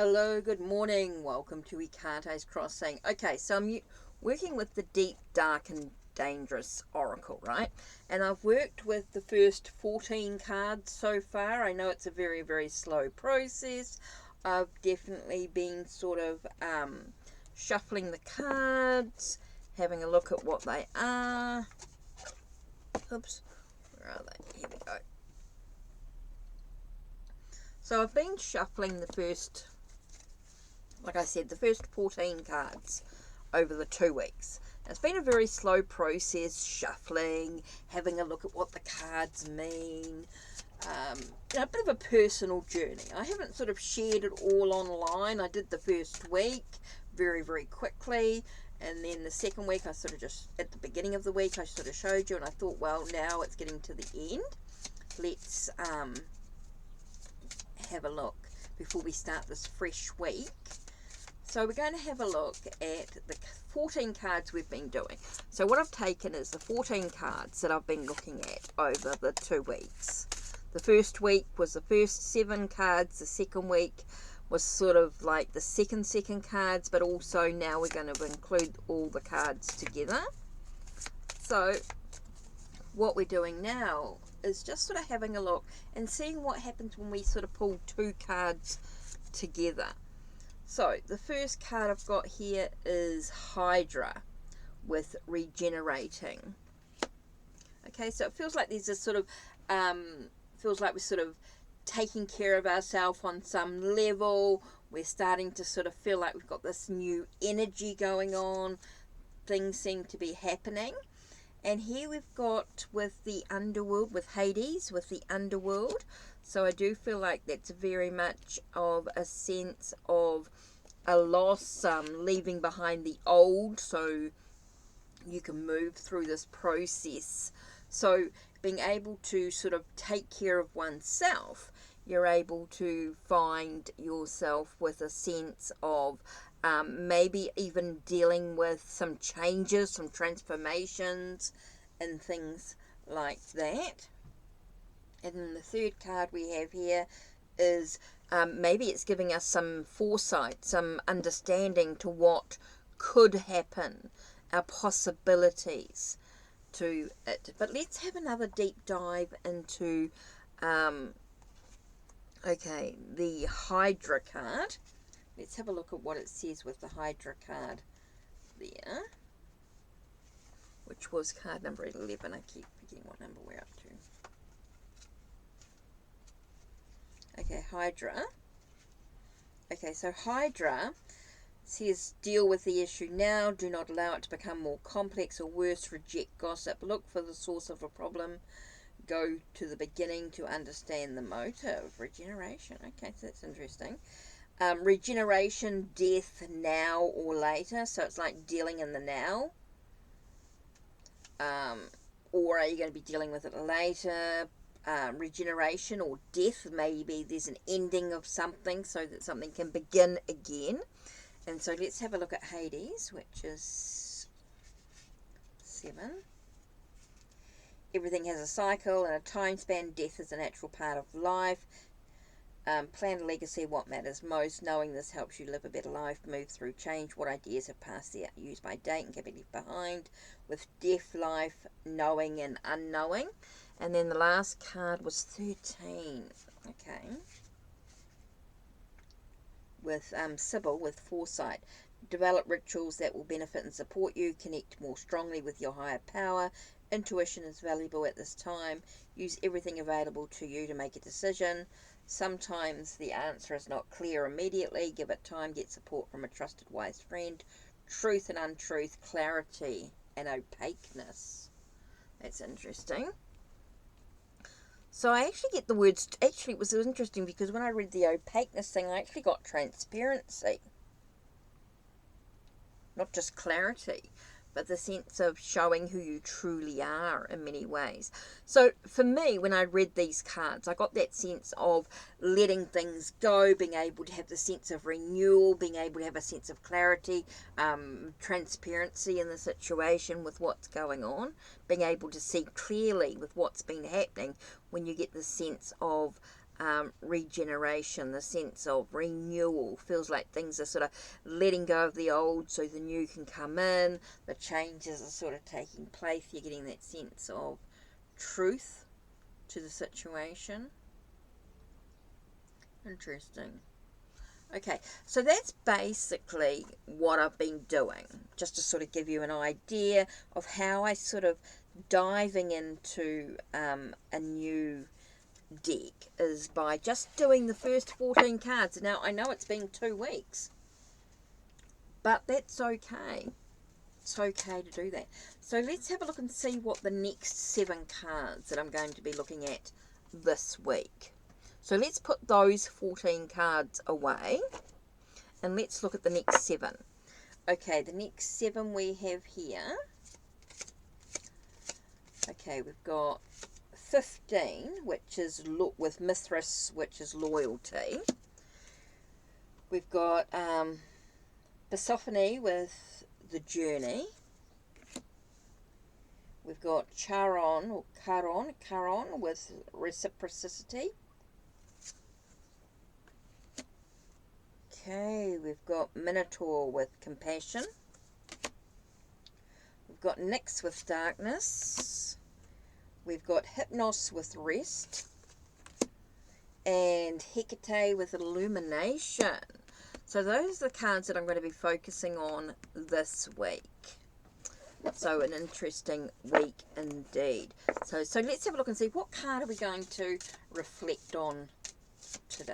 Hello, good morning. Welcome to Ikate's Crossing. Okay, so I'm working with the Deep, Dark and Dangerous Oracle, right? And I've worked with the first 14 cards so far. I know it's a very, very slow process. I've definitely been sort of shuffling the cards, having a look at what they are. Oops, where are they? Here we go. So I've been shuffling the first, like I said, the first 14 cards over the 2 weeks. It's been a very slow process, shuffling, having a look at what the cards mean. A bit of a personal journey. I haven't sort of shared it all online. I did the first week very, very quickly. And then the second week, I sort of just, at the beginning of the week, I sort of showed you. And I thought, well, now it's getting to the end. Let's have a look before we start this fresh week. So we're going to have a look at the 14 cards we've been doing. So what I've taken is the 14 cards that I've been looking at over the 2 weeks. The first week was the first 7 cards. The second week was sort of like the second cards, but also now we're going to include all the cards together. So what we're doing now is just sort of having a look and seeing what happens when we sort of pull 2 cards together. So the first card I've got here is Hydra with regenerating. Okay, so it feels like there's a sort of, feels like we're sort of taking care of ourselves on some level. We're starting to sort of feel like we've got this new energy going on. Things seem to be happening. And here we've got with the underworld, with Hades, with the underworld. So I do feel like that's very much of a sense of a loss, leaving behind the old, so you can move through this process. So being able to sort of take care of oneself, you're able to find yourself with a sense of maybe even dealing with some changes, some transformations and things like that. And then the third card we have here is maybe it's giving us some foresight, some understanding to what could happen, our possibilities to it. But let's have another deep dive into the Hydra card. Let's have a look at what it says with the Hydra card there, which was card number 11. I keep forgetting what number we're up to. Okay, Hydra. Okay, so Hydra says deal with the issue now. Do not allow it to become more complex or worse. Reject gossip. Look for the source of a problem. Go to the beginning to understand the motive. Regeneration. Okay, so that's interesting. Regeneration, death, now or later. So it's like dealing in the now. Or are you going to be dealing with it later? Regeneration or death. Maybe there's an ending of something so that something can begin again. And so let's have a look at Hades, which is 7. Everything has a cycle and a time span. Death is a natural part of life. Plan a legacy, what matters most. Knowing this helps you live a better life, move through change. What ideas have passed the use by date and can be left behind. With death, life, knowing and unknowing. And then the last card was 13. Okay. With Sybil, with foresight. Develop rituals that will benefit and support you. Connect more strongly with your higher power. Intuition is valuable at this time. Use everything available to you to make a decision. Sometimes the answer is not clear immediately. Give it time. Get support from a trusted, wise friend. Truth and untruth, clarity and opaqueness. That's interesting. So I actually get the words, actually it was interesting because when I read the opaqueness thing, I actually got transparency. Not just clarity, but the sense of showing who you truly are in many ways. So for me, when I read these cards, I got that sense of letting things go, being able to have the sense of renewal, being able to have a sense of clarity, transparency in the situation with what's going on, being able to see clearly with what's been happening when you get the sense of regeneration, the sense of renewal. Feels like things are sort of letting go of the old so the new can come in. The changes are sort of taking place. You're getting that sense of truth to the situation. Interesting. Okay, so that's basically what I've been doing, just to sort of give you an idea of how I sort of diving into a new deck is by just doing the first 14 cards. Now, I know it's been 2 weeks, but that's okay. It's okay to do that. So let's have a look and see what the next 7 cards that I'm going to be looking at this week. So let's put those 14 cards away and let's look at the next 7. Okay, the next 7 we have here. Okay, we've got 15, which is with Mithras, which is loyalty. We've got Persephone with the journey. We've got Charon or Charon with reciprocity. Okay, we've got Minotaur with compassion. We've got Nyx with darkness. We've got Hypnos with rest. And Hecate with illumination. So those are the cards that I'm going to be focusing on this week. So an interesting week indeed. So let's have a look and see what card are we going to reflect on today.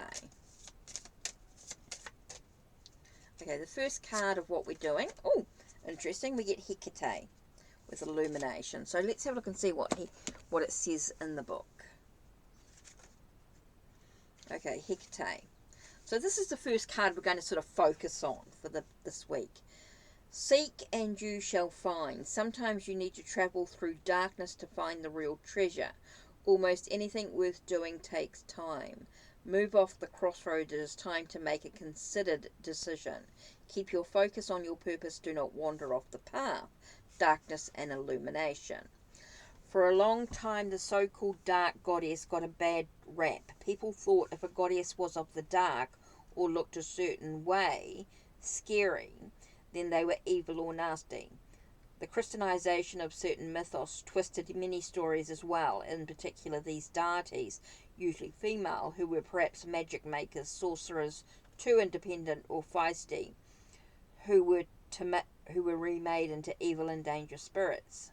Okay, the first card of what we're doing. Oh, interesting. We get Hecate with illumination. So let's have a look and see what it says in the book. Okay, Hecate. So this is the first card we're going to sort of focus on for this week. Seek and you shall find. Sometimes you need to travel through darkness to find the real treasure. Almost anything worth doing takes time. Move off the crossroad. It is time to make a considered decision. Keep your focus on your purpose. Do not wander off the path. Darkness and illumination. For a long time, the so-called dark goddess got a bad rap. People thought if a goddess was of the dark or looked a certain way, scary, then they were evil or nasty. The Christianization of certain mythos twisted many stories as well, in particular these deities, usually female, who were perhaps magic makers, sorcerers, too independent or feisty, who were remade into evil and dangerous spirits.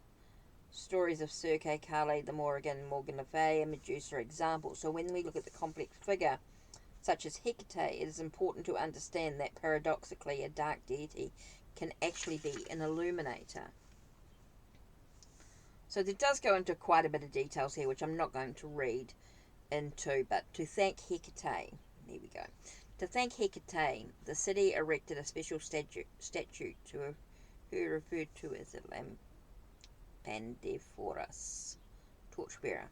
Stories of Circe, Kali, the Morrigan Le Fay, and Medusa are examples. So when we look at the complex figure, such as Hecate, it is important to understand that paradoxically a dark deity can actually be an illuminator. So there does go into quite a bit of details here, which I'm not going to read into, but to thank Hecate, there we go. To thank Hecate, the city erected a special statue to her referred to as a Pandephoros, torchbearer.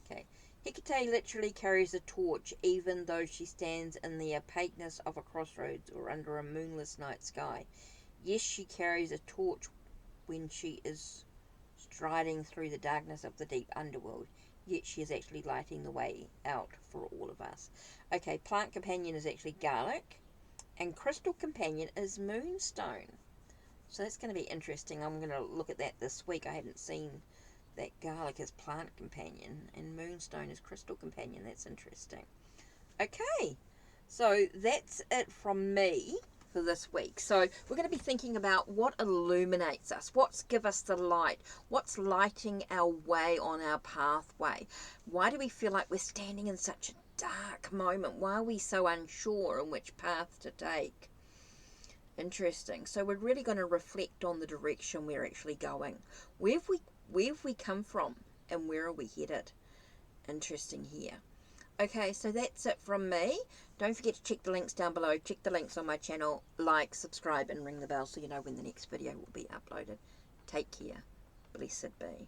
Okay. Hecate literally carries a torch even though she stands in the opaqueness of a crossroads or under a moonless night sky. Yes, she carries a torch when she is striding through the darkness of the deep underworld, yet she is actually lighting the way out for all of us. Okay, plant companion is actually garlic, and crystal companion is moonstone. So that's going to be interesting. I'm going to look at that this week. I haven't seen that garlic is plant companion and moonstone is crystal companion. That's interesting. Okay, so that's it from me for this week. So we're going to be thinking about what illuminates us, what's give us the light, what's lighting our way on our pathway. Why do we feel like we're standing in such a dark moment? Why are we so unsure on which path to take? Interesting. So we're really going to reflect on the direction we're actually going. Where have we come from and where are we headed? Interesting here. Okay, so that's it from me. Don't forget to check the links down below. Check the links on my channel. Like, subscribe, and ring the bell so you know when the next video will be uploaded. Take care. Blessed be.